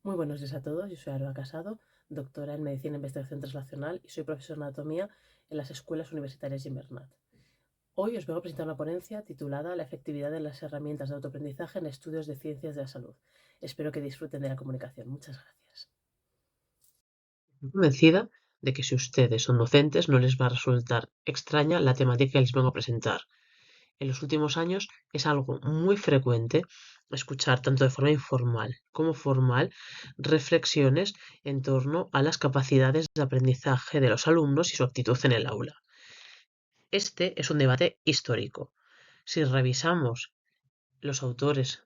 Muy buenos días a todos, yo soy Aroa Casado, doctora en Medicina e Investigación Translacional y soy profesora de Anatomía en las Escuelas Universitarias Gimbernat. Hoy os vengo a presentar una ponencia titulada La efectividad de las herramientas de autoaprendizaje en estudios de ciencias de la salud. Espero que disfruten de la comunicación. Muchas gracias. Estoy convencida de que si ustedes son docentes no les va a resultar extraña la temática que les vengo a presentar. En los últimos años es algo muy frecuente escuchar tanto de forma informal como formal reflexiones en torno a las capacidades de aprendizaje de los alumnos y su actitud en el aula. Este es un debate histórico. Si revisamos los autores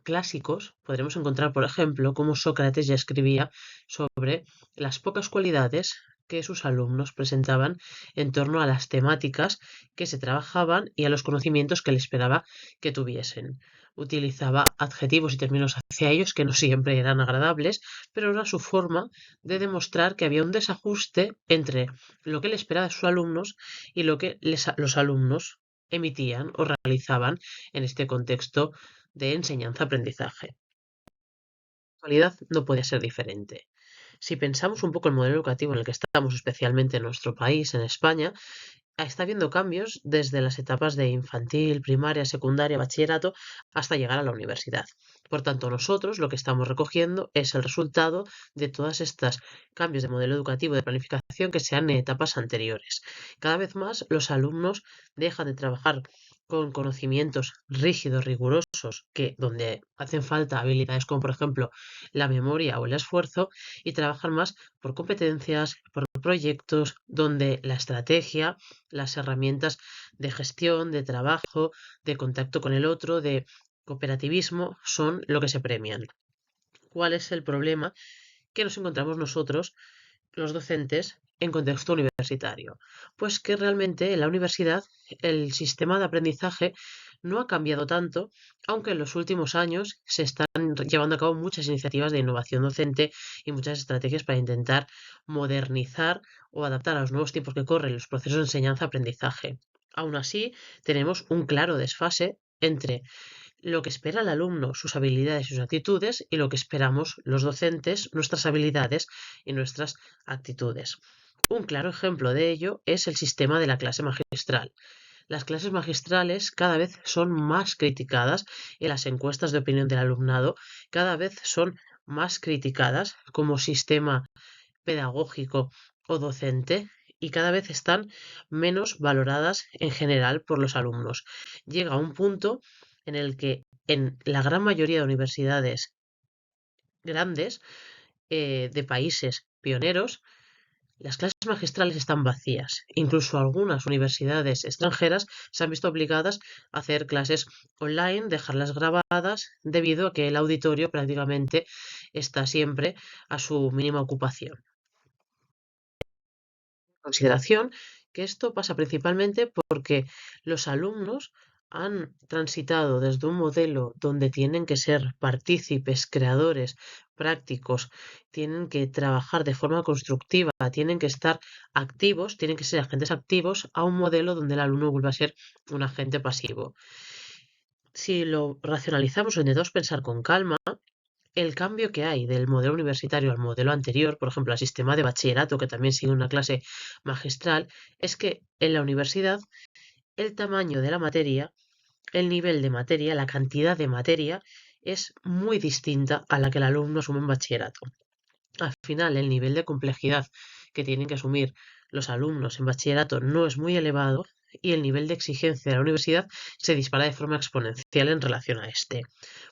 clásicos, podremos encontrar, por ejemplo, cómo Sócrates ya escribía sobre las pocas cualidades que sus alumnos presentaban en torno a las temáticas que se trabajaban y a los conocimientos que él esperaba que tuviesen. Utilizaba adjetivos y términos hacia ellos que no siempre eran agradables, pero era su forma de demostrar que había un desajuste entre lo que él esperaba de sus alumnos y lo que los alumnos emitían o realizaban en este contexto de enseñanza-aprendizaje. La actualidad no puede ser diferente. Si pensamos un poco el modelo educativo en el que estamos, especialmente en nuestro país, en España, está habiendo cambios desde las etapas de infantil, primaria, secundaria, bachillerato, hasta llegar a la universidad. Por tanto, nosotros lo que estamos recogiendo es el resultado de todos estos cambios de modelo educativo, de planificación que se han en etapas anteriores. Cada vez más los alumnos dejan de trabajar con conocimientos rígidos, rigurosos, que donde hacen falta habilidades como por ejemplo la memoria o el esfuerzo, y trabajan más por competencias, por proyectos, donde la estrategia, las herramientas de gestión, de trabajo, de contacto con el otro, de cooperativismo, son lo que se premian. ¿Cuál es el problema que nos encontramos nosotros, los docentes, en contexto universitario? Pues que realmente en la universidad el sistema de aprendizaje no ha cambiado tanto, aunque en los últimos años se están llevando a cabo muchas iniciativas de innovación docente y muchas estrategias para intentar modernizar o adaptar a los nuevos tiempos que corren los procesos de enseñanza-aprendizaje. Aún así, tenemos un claro desfase entre lo que espera el alumno, sus habilidades y sus actitudes, y lo que esperamos los docentes, nuestras habilidades y nuestras actitudes. Un claro ejemplo de ello es el sistema de la clase magistral. Las clases magistrales cada vez son más criticadas en las encuestas de opinión del alumnado, cada vez son más criticadas como sistema pedagógico o docente y cada vez están menos valoradas en general por los alumnos. Llega un punto en el que en la gran mayoría de universidades grandes de países pioneros, las clases magistrales están vacías. Incluso algunas universidades extranjeras se han visto obligadas a hacer clases online, dejarlas grabadas, debido a que el auditorio prácticamente está siempre a su mínima ocupación. Consideración que esto pasa principalmente porque los alumnos han transitado desde un modelo donde tienen que ser partícipes, creadores, prácticos, tienen que trabajar de forma constructiva, tienen que estar activos, tienen que ser agentes activos, a un modelo donde el alumno vuelve a ser un agente pasivo. Si lo racionalizamos o intentamos pensar con calma, el cambio que hay del modelo universitario al modelo anterior, por ejemplo, al sistema de bachillerato, que también sigue una clase magistral, es que en la universidad el tamaño de la materia, el nivel de materia, la cantidad de materia es muy distinta a la que el alumno asume en bachillerato. Al final, el nivel de complejidad que tienen que asumir los alumnos en bachillerato no es muy elevado y el nivel de exigencia de la universidad se dispara de forma exponencial en relación a este.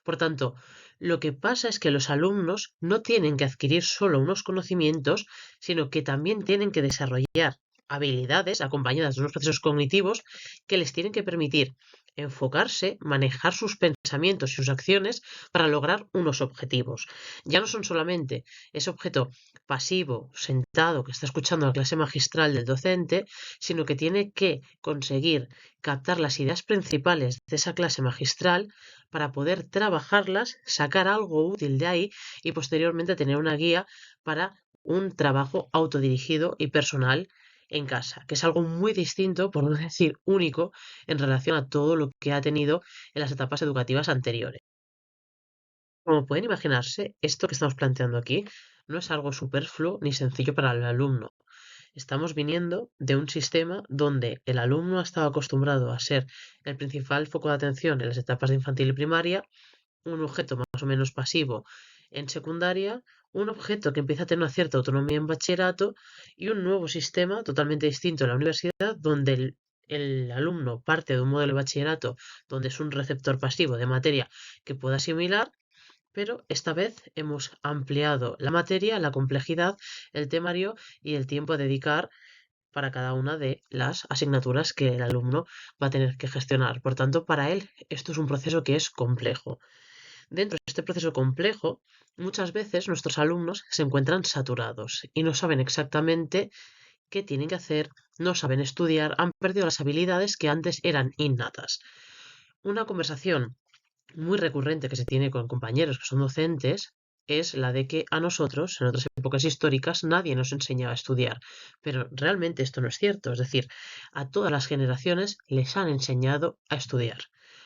Por tanto, lo que pasa es que los alumnos no tienen que adquirir solo unos conocimientos, sino que también tienen que desarrollar habilidades acompañadas de unos procesos cognitivos que les tienen que permitir enfocarse, manejar sus pensamientos y sus acciones para lograr unos objetivos. Ya no son solamente ese objeto pasivo, sentado, que está escuchando la clase magistral del docente, sino que tiene que conseguir captar las ideas principales de esa clase magistral para poder trabajarlas, sacar algo útil de ahí y posteriormente tener una guía para un trabajo autodirigido y personal en casa, que es algo muy distinto, por no decir único, en relación a todo lo que ha tenido en las etapas educativas anteriores. Como pueden imaginarse, esto que estamos planteando aquí no es algo superfluo ni sencillo para el alumno. Estamos viniendo de un sistema donde el alumno ha estado acostumbrado a ser el principal foco de atención en las etapas de infantil y primaria, un objeto más o menos pasivo en secundaria, un objeto que empieza a tener una cierta autonomía en bachillerato y un nuevo sistema totalmente distinto en la universidad donde el alumno parte de un modelo de bachillerato donde es un receptor pasivo de materia que pueda asimilar, pero esta vez hemos ampliado la materia, la complejidad, el temario y el tiempo a dedicar para cada una de las asignaturas que el alumno va a tener que gestionar. Por tanto, para él esto es un proceso que es complejo. Dentro de este proceso complejo, muchas veces nuestros alumnos se encuentran saturados y no saben exactamente qué tienen que hacer, no saben estudiar, han perdido las habilidades que antes eran innatas. Una conversación muy recurrente que se tiene con compañeros que son docentes es la de que a nosotros, en otras épocas históricas, nadie nos enseñaba a estudiar. Pero realmente esto no es cierto. Es decir, a todas las generaciones les han enseñado a estudiar.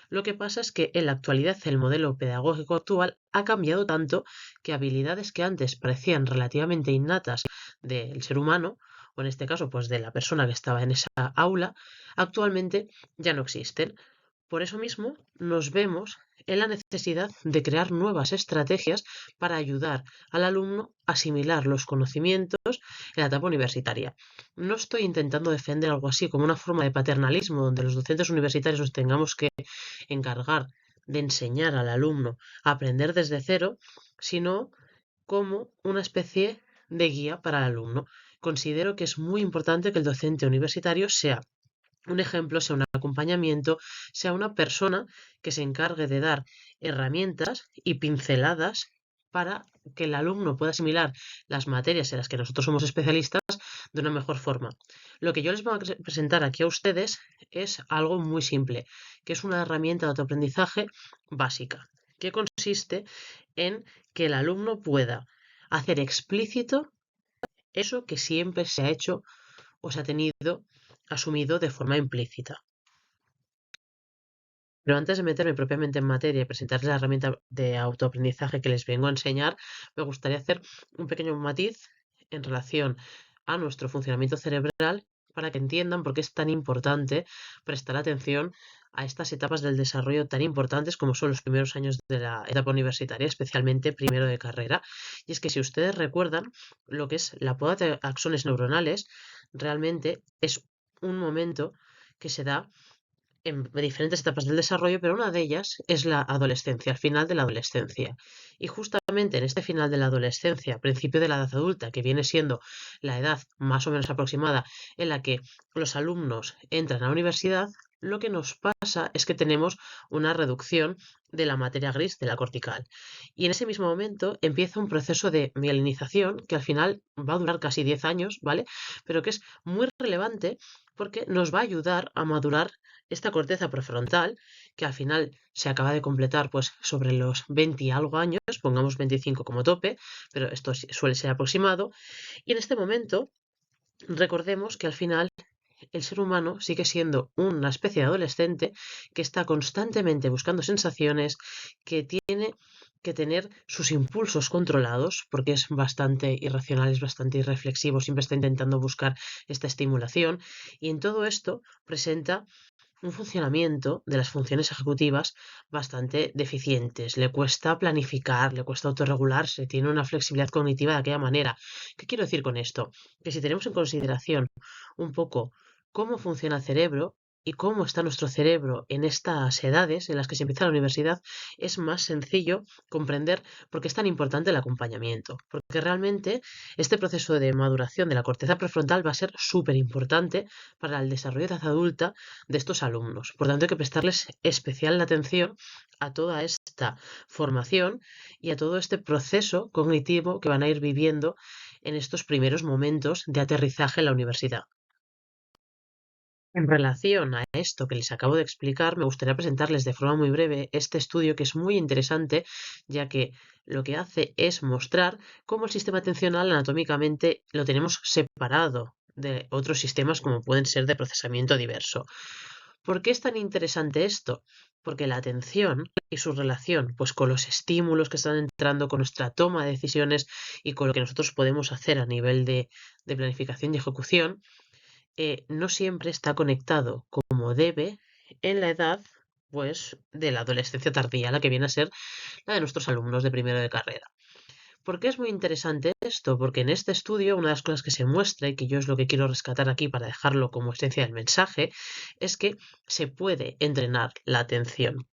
Lo que pasa es que en la actualidad el modelo pedagógico actual ha cambiado tanto que habilidades que antes parecían relativamente innatas del ser humano, o en este caso pues de la persona que estaba en esa aula, actualmente ya no existen. Por eso mismo nos vemos en la necesidad de crear nuevas estrategias para ayudar al alumno a asimilar los conocimientos en la etapa universitaria. No estoy intentando defender algo así como una forma de paternalismo donde los docentes universitarios nos tengamos que encargar de enseñar al alumno a aprender desde cero, sino como una especie de guía para el alumno. Considero que es muy importante que el docente universitario sea un ejemplo, sea un acompañamiento, sea una persona que se encargue de dar herramientas y pinceladas para que el alumno pueda asimilar las materias en las que nosotros somos especialistas de una mejor forma. Lo que yo les voy a presentar aquí a ustedes es algo muy simple, que es una herramienta de autoaprendizaje básica, que consiste en que el alumno pueda hacer explícito eso que siempre se ha hecho o se ha tenido asumido de forma implícita. Pero antes de meterme propiamente en materia y presentarles la herramienta de autoaprendizaje que les vengo a enseñar, me gustaría hacer un pequeño matiz en relación a nuestro funcionamiento cerebral para que entiendan por qué es tan importante prestar atención a estas etapas del desarrollo tan importantes como son los primeros años de la etapa universitaria, especialmente primero de carrera. Y es que si ustedes recuerdan lo que es la poda de axones neuronales, realmente es un momento que se da en diferentes etapas del desarrollo, pero una de ellas es la adolescencia, el final de la adolescencia. Y justamente en este final de la adolescencia, principio de la edad adulta, que viene siendo la edad más o menos aproximada en la que los alumnos entran a la universidad, lo que nos pasa es que tenemos una reducción de la materia gris de la cortical. Y en ese mismo momento empieza un proceso de mielinización que al final va a durar casi 10 años, ¿vale? Pero que es muy relevante porque nos va a ayudar a madurar esta corteza prefrontal, que al final se acaba de completar pues sobre los 20 y algo años, pongamos 25 como tope, pero esto suele ser aproximado, y en este momento recordemos que al final el ser humano sigue siendo una especie de adolescente que está constantemente buscando sensaciones, que tiene que tener sus impulsos controlados, porque es bastante irracional, es bastante irreflexivo, siempre está intentando buscar esta estimulación, y en todo esto presenta un funcionamiento de las funciones ejecutivas bastante deficientes. Le cuesta planificar, le cuesta autorregularse, tiene una flexibilidad cognitiva de aquella manera. ¿Qué quiero decir con esto? Que si tenemos en consideración un poco cómo funciona el cerebro y cómo está nuestro cerebro en estas edades en las que se empieza la universidad, es más sencillo comprender por qué es tan importante el acompañamiento. Porque realmente este proceso de maduración de la corteza prefrontal va a ser súper importante para el desarrollo de edad adulta de estos alumnos. Por tanto, hay que prestarles especial atención a toda esta formación y a todo este proceso cognitivo que van a ir viviendo en estos primeros momentos de aterrizaje en la universidad. En relación a esto que les acabo de explicar, me gustaría presentarles de forma muy breve este estudio que es muy interesante, ya que lo que hace es mostrar cómo el sistema atencional anatómicamente lo tenemos separado de otros sistemas como pueden ser de procesamiento diverso. ¿Por qué es tan interesante esto? Porque la atención y su relación pues, con los estímulos que están entrando, con nuestra toma de decisiones y con lo que nosotros podemos hacer a nivel de planificación y ejecución, no siempre está conectado como debe en la edad pues, de la adolescencia tardía, la que viene a ser la de nuestros alumnos de primero de carrera. ¿Por qué es muy interesante esto? Porque en este estudio una de las cosas que se muestra y que yo es lo que quiero rescatar aquí para dejarlo como esencia del mensaje es que se puede entrenar la atención.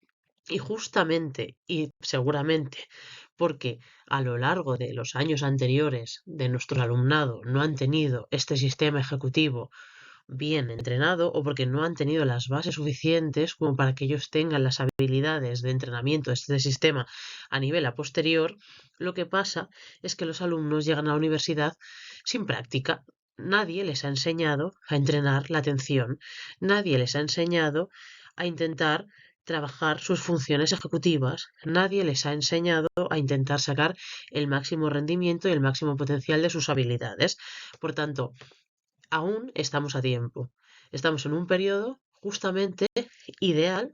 Y justamente y seguramente porque a lo largo de los años anteriores de nuestro alumnado no han tenido este sistema ejecutivo bien entrenado o porque no han tenido las bases suficientes como para que ellos tengan las habilidades de entrenamiento de este sistema a nivel a posterior, lo que pasa es que los alumnos llegan a la universidad sin práctica. Nadie les ha enseñado a entrenar la atención, nadie les ha enseñado a intentar trabajar sus funciones ejecutivas, nadie les ha enseñado a intentar sacar el máximo rendimiento y el máximo potencial de sus habilidades. Por tanto, aún estamos a tiempo. Estamos en un periodo justamente ideal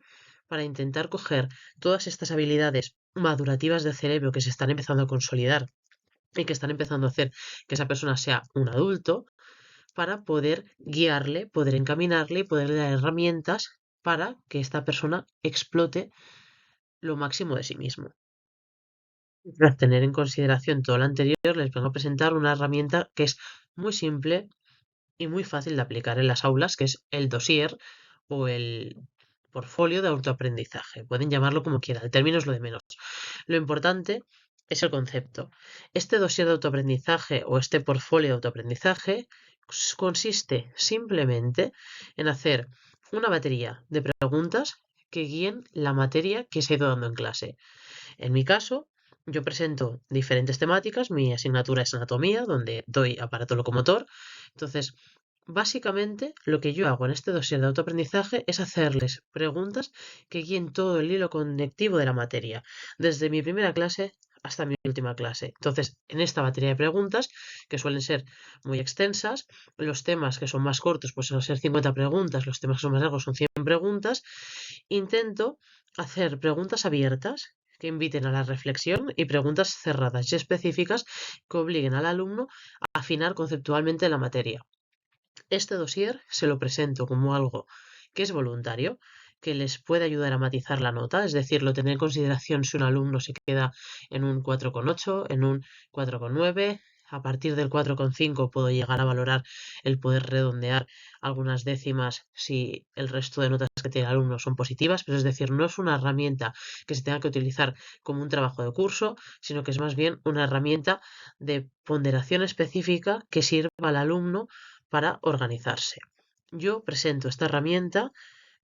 para intentar coger todas estas habilidades madurativas del cerebro que se están empezando a consolidar y que están empezando a hacer que esa persona sea un adulto para poder guiarle, poder encaminarle y poderle dar herramientas para que esta persona explote lo máximo de sí mismo. Tras tener en consideración todo lo anterior, les vengo a presentar una herramienta que es muy simple y muy fácil de aplicar en las aulas, que es el dossier o el portfolio de autoaprendizaje. Pueden llamarlo como quieran, el término es lo de menos. Lo importante es el concepto. Este dossier de autoaprendizaje o este portfolio de autoaprendizaje consiste simplemente en hacer una batería de preguntas que guíen la materia que se ha ido dando en clase. En mi caso, yo presento diferentes temáticas. Mi asignatura es anatomía, donde doy aparato locomotor. Entonces, básicamente, lo que yo hago en este dossier de autoaprendizaje es hacerles preguntas que guíen todo el hilo conectivo de la materia, desde mi primera clase hasta mi última clase. Entonces, en esta batería de preguntas, que suelen ser muy extensas, los temas que son más cortos, pues suelen ser 50 preguntas, los temas que son más largos son 100 preguntas, intento hacer preguntas abiertas que inviten a la reflexión y preguntas cerradas y específicas que obliguen al alumno a afinar conceptualmente la materia. Este dossier se lo presento como algo que es voluntario, que les puede ayudar a matizar la nota, es decir, lo tener en consideración si un alumno se queda en un 4,8, en un 4,9. A partir del 4,5 puedo llegar a valorar el poder redondear algunas décimas si el resto de notas que tiene el alumno son positivas, pero es decir, no es una herramienta que se tenga que utilizar como un trabajo de curso, sino que es más bien una herramienta de ponderación específica que sirva al alumno para organizarse. Yo presento esta herramienta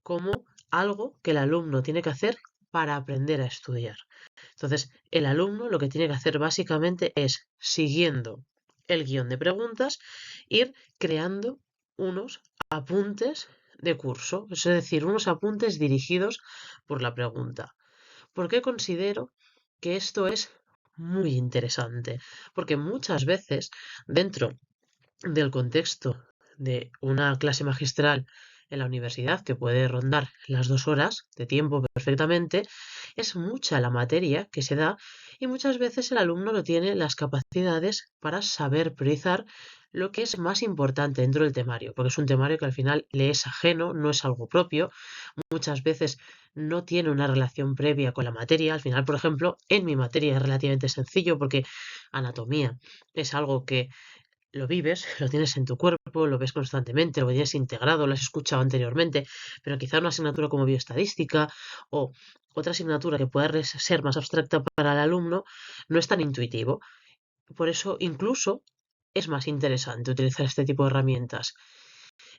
como algo que el alumno tiene que hacer para aprender a estudiar. Entonces, el alumno lo que tiene que hacer básicamente es, siguiendo el guión de preguntas, ir creando unos apuntes de curso, es decir, unos apuntes dirigidos por la pregunta. ¿Por qué considero que esto es muy interesante? Porque muchas veces dentro del contexto de una clase magistral en la universidad, que puede rondar las 2 horas de tiempo perfectamente, es mucha la materia que se da y muchas veces el alumno no tiene las capacidades para saber priorizar lo que es más importante dentro del temario, porque es un temario que al final le es ajeno, no es algo propio, muchas veces no tiene una relación previa con la materia. Al final, por ejemplo, en mi materia es relativamente sencillo porque anatomía es algo que lo vives, lo tienes en tu cuerpo, lo ves constantemente, lo tienes integrado, lo has escuchado anteriormente, pero quizá una asignatura como bioestadística o otra asignatura que pueda ser más abstracta para el alumno no es tan intuitivo. Por eso incluso es más interesante utilizar este tipo de herramientas.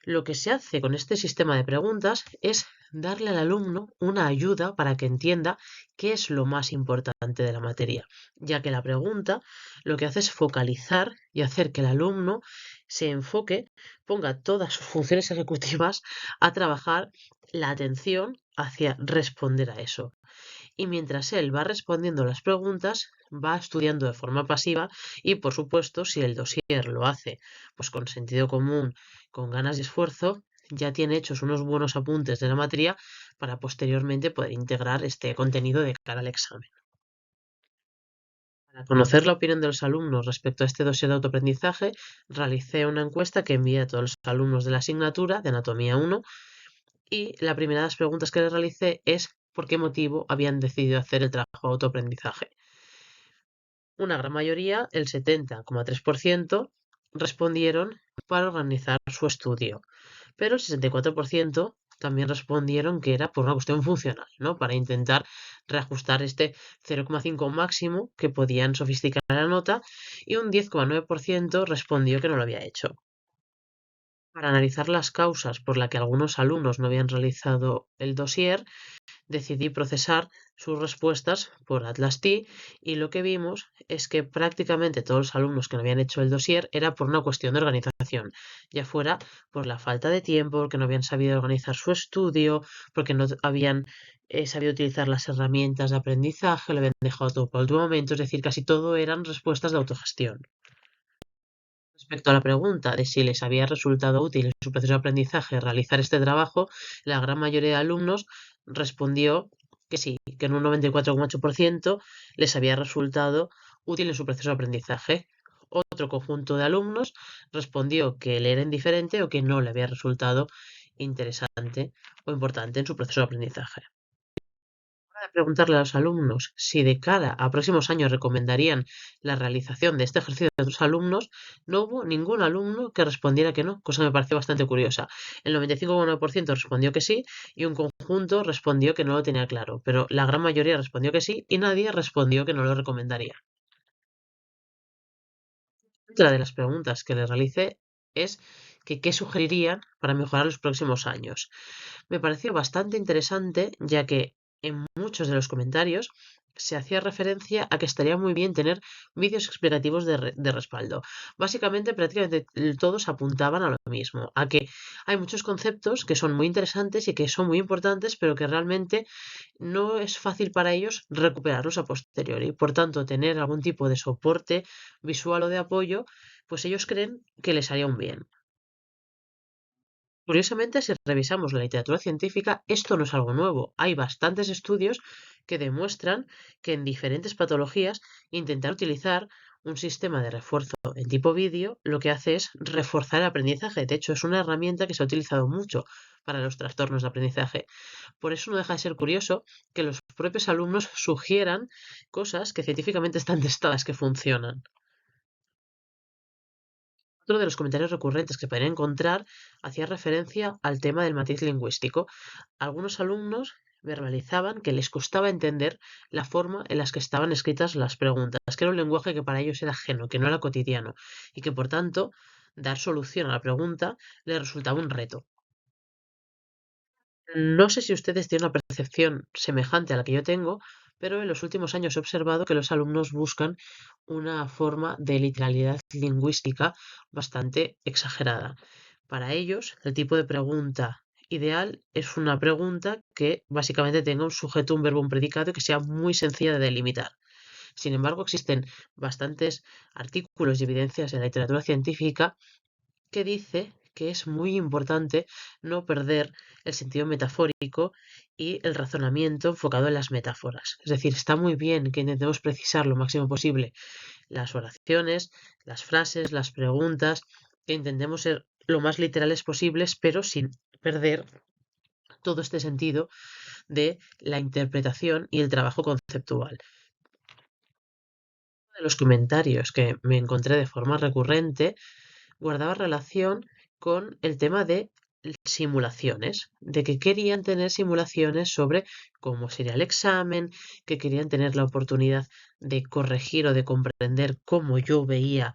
Lo que se hace con este sistema de preguntas es darle al alumno una ayuda para que entienda qué es lo más importante de la materia, ya que la pregunta lo que hace es focalizar y hacer que el alumno se enfoque, ponga todas sus funciones ejecutivas a trabajar la atención hacia responder a eso. Y mientras él va respondiendo las preguntas, va estudiando de forma pasiva y, por supuesto, si el dossier lo hace pues con sentido común, con ganas y esfuerzo, ya tiene hechos unos buenos apuntes de la materia para posteriormente poder integrar este contenido de cara al examen. Para conocer la opinión de los alumnos respecto a este dossier de autoaprendizaje, realicé una encuesta que envié a todos los alumnos de la asignatura de Anatomía 1 y la primera de las preguntas que les realicé es por qué motivo habían decidido hacer el trabajo de autoaprendizaje. Una gran mayoría, el 70,3%, respondieron para organizar su estudio, pero el 64% también respondieron que era por una cuestión funcional, ¿no? Para intentar reajustar este 0,5 máximo que podían sofisticar la nota y un 10,9% respondió que no lo había hecho. Para analizar las causas por las que algunos alumnos no habían realizado el dossier, decidí procesar sus respuestas por Atlas-T y lo que vimos es que prácticamente todos los alumnos que no habían hecho el dossier era por una cuestión de organización, ya fuera por la falta de tiempo, porque no habían sabido organizar su estudio, porque no habían sabido utilizar las herramientas de aprendizaje, lo habían dejado todo para el último momento, es decir, casi todo eran respuestas de autogestión. Respecto a la pregunta de si les había resultado útil en su proceso de aprendizaje realizar este trabajo, la gran mayoría de alumnos respondió que sí, que en un 94,8% les había resultado útil en su proceso de aprendizaje. Otro conjunto de alumnos respondió que le era indiferente o que no le había resultado interesante o importante en su proceso de aprendizaje. De preguntarle a los alumnos si de cara a próximos años recomendarían la realización de este ejercicio de sus alumnos, no hubo ningún alumno que respondiera que no, cosa que me pareció bastante curiosa. El 95,9% respondió que sí y un conjunto respondió que no lo tenía claro, pero la gran mayoría respondió que sí y nadie respondió que no lo recomendaría. Otra de las preguntas que le realicé es que qué sugerirían para mejorar los próximos años. Me pareció bastante interesante, ya que en muchos de los comentarios se hacía referencia a que estaría muy bien tener vídeos explicativos de respaldo. Básicamente, prácticamente todos apuntaban a lo mismo, a que hay muchos conceptos que son muy interesantes y que son muy importantes, pero que realmente no es fácil para ellos recuperarlos a posteriori. Por tanto, tener algún tipo de soporte visual o de apoyo, pues ellos creen que les haría un bien. Curiosamente, si revisamos la literatura científica, esto no es algo nuevo. Hay bastantes estudios que demuestran que en diferentes patologías intentar utilizar un sistema de refuerzo en tipo vídeo lo que hace es reforzar el aprendizaje. De hecho, es una herramienta que se ha utilizado mucho para los trastornos de aprendizaje. Por eso no deja de ser curioso que los propios alumnos sugieran cosas que científicamente están testadas que funcionan. Otro de los comentarios recurrentes que podrían encontrar hacía referencia al tema del matiz lingüístico. Algunos alumnos verbalizaban que les costaba entender la forma en la que estaban escritas las preguntas, que era un lenguaje que para ellos era ajeno, que no era cotidiano, y que por tanto dar solución a la pregunta les resultaba un reto. No sé si ustedes tienen una percepción semejante a la que yo tengo, pero en los últimos años he observado que los alumnos buscan una forma de literalidad lingüística bastante exagerada. Para ellos, el tipo de pregunta ideal es una pregunta que básicamente tenga un sujeto, un verbo, un predicado y que sea muy sencilla de delimitar. Sin embargo, existen bastantes artículos y evidencias en la literatura científica que dice que es muy importante no perder el sentido metafórico y el razonamiento enfocado en las metáforas. Es decir, está muy bien que intentemos precisar lo máximo posible las oraciones, las frases, las preguntas, que intentemos ser lo más literales posibles, pero sin perder todo este sentido de la interpretación y el trabajo conceptual. Uno de los comentarios que me encontré de forma recurrente guardaba relación con el tema de simulaciones, de que querían tener simulaciones sobre cómo sería el examen, que querían tener la oportunidad de corregir o de comprender cómo yo veía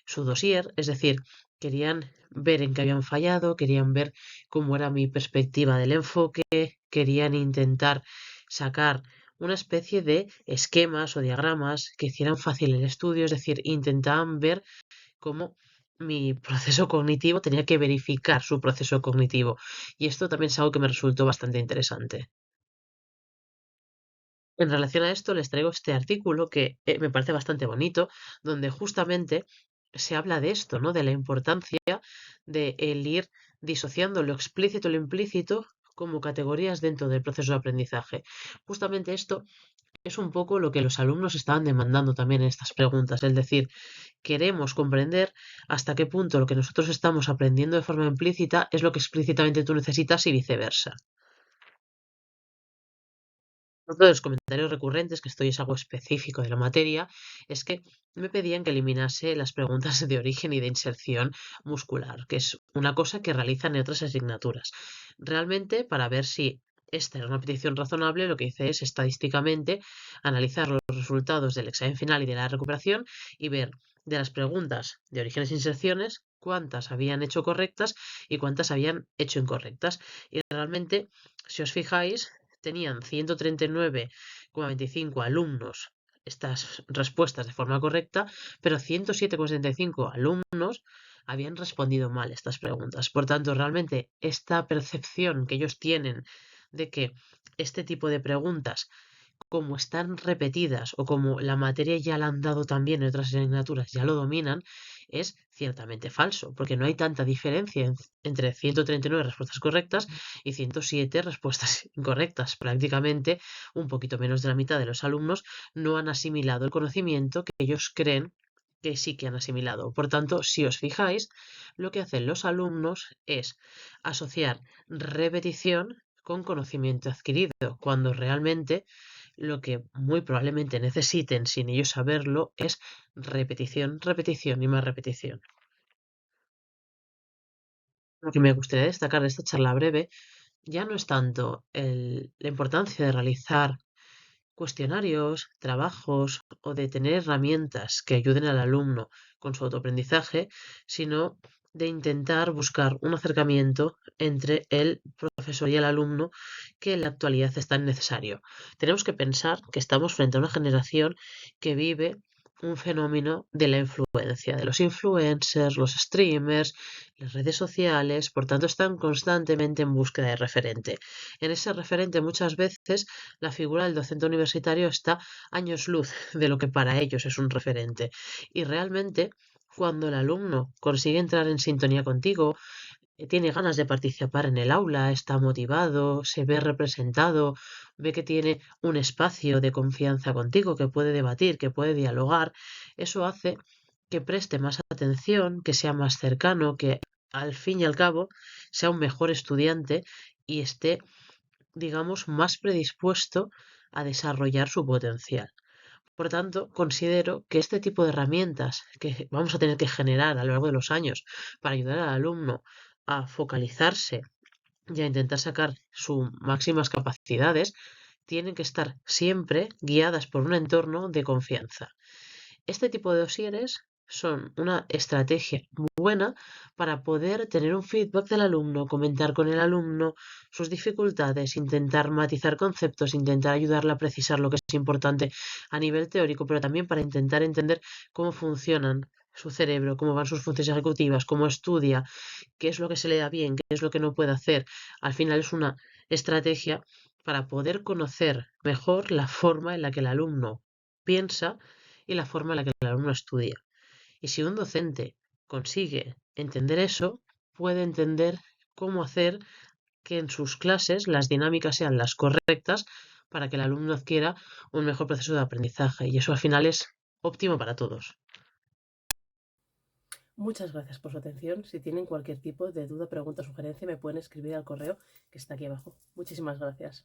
su dossier, es decir, querían ver en qué habían fallado, querían ver cómo era mi perspectiva del enfoque, querían intentar sacar una especie de esquemas o diagramas que hicieran fácil el estudio, es decir, intentaban ver cómo mi proceso cognitivo tenía que verificar su proceso cognitivo. Y esto también es algo que me resultó bastante interesante. En relación a esto, les traigo este artículo que me parece bastante bonito, donde justamente se habla de esto, ¿no? De la importancia de el ir disociando lo explícito y lo implícito como categorías dentro del proceso de aprendizaje. Justamente esto es un poco lo que los alumnos estaban demandando también en estas preguntas, es decir, queremos comprender hasta qué punto lo que nosotros estamos aprendiendo de forma implícita es lo que explícitamente tú necesitas y viceversa. Otro de los comentarios recurrentes, que esto ya es algo específico de la materia, es que me pedían que eliminase las preguntas de origen y de inserción muscular, que es una cosa que realizan en otras asignaturas. Realmente, para ver si esta era una petición razonable, lo que hice es estadísticamente analizar los resultados del examen final y de la recuperación y ver de las preguntas de orígenes e inserciones cuántas habían hecho correctas y cuántas habían hecho incorrectas. Y realmente, si os fijáis, tenían 139,25 alumnos estas respuestas de forma correcta, pero 107,75 alumnos habían respondido mal estas preguntas. Por tanto, realmente esta percepción que ellos tienen de que este tipo de preguntas, como están repetidas o como la materia ya la han dado también en otras asignaturas, ya lo dominan, es ciertamente falso, porque no hay tanta diferencia entre 139 respuestas correctas y 107 respuestas incorrectas. Prácticamente un poquito menos de la mitad de los alumnos no han asimilado el conocimiento que ellos creen que sí que han asimilado. Por tanto, si os fijáis, lo que hacen los alumnos es asociar repetición con conocimiento adquirido, cuando realmente lo que muy probablemente necesiten sin ellos saberlo es repetición, repetición y más repetición. Lo que me gustaría destacar de esta charla breve ya no es tanto la importancia de realizar cuestionarios, trabajos o de tener herramientas que ayuden al alumno con su autoaprendizaje, sino de intentar buscar un acercamiento entre el profesor y el alumno que en la actualidad es tan necesario. Tenemos que pensar que estamos frente a una generación que vive un fenómeno de la influencia, de los influencers, los streamers, las redes sociales, por tanto están constantemente en búsqueda de referente. En ese referente muchas veces la figura del docente universitario está años luz de lo que para ellos es un referente. Y realmente, cuando el alumno consigue entrar en sintonía contigo, tiene ganas de participar en el aula, está motivado, se ve representado, ve que tiene un espacio de confianza contigo, que puede debatir, que puede dialogar, eso hace que preste más atención, que sea más cercano, que al fin y al cabo sea un mejor estudiante y esté, digamos, más predispuesto a desarrollar su potencial. Por tanto, considero que este tipo de herramientas que vamos a tener que generar a lo largo de los años para ayudar al alumno a focalizarse y a intentar sacar sus máximas capacidades, tienen que estar siempre guiadas por un entorno de confianza. Este tipo de dosieres son una estrategia muy buena para poder tener un feedback del alumno, comentar con el alumno sus dificultades, intentar matizar conceptos, intentar ayudarle a precisar lo que es importante a nivel teórico, pero también para intentar entender cómo funcionan su cerebro, cómo van sus funciones ejecutivas, cómo estudia, qué es lo que se le da bien, qué es lo que no puede hacer. Al final es una estrategia para poder conocer mejor la forma en la que el alumno piensa y la forma en la que el alumno estudia. Y si un docente consigue entender eso, puede entender cómo hacer que en sus clases las dinámicas sean las correctas para que el alumno adquiera un mejor proceso de aprendizaje. Y eso al final es óptimo para todos. Muchas gracias por su atención. Si tienen cualquier tipo de duda, pregunta o sugerencia, me pueden escribir al correo que está aquí abajo. Muchísimas gracias.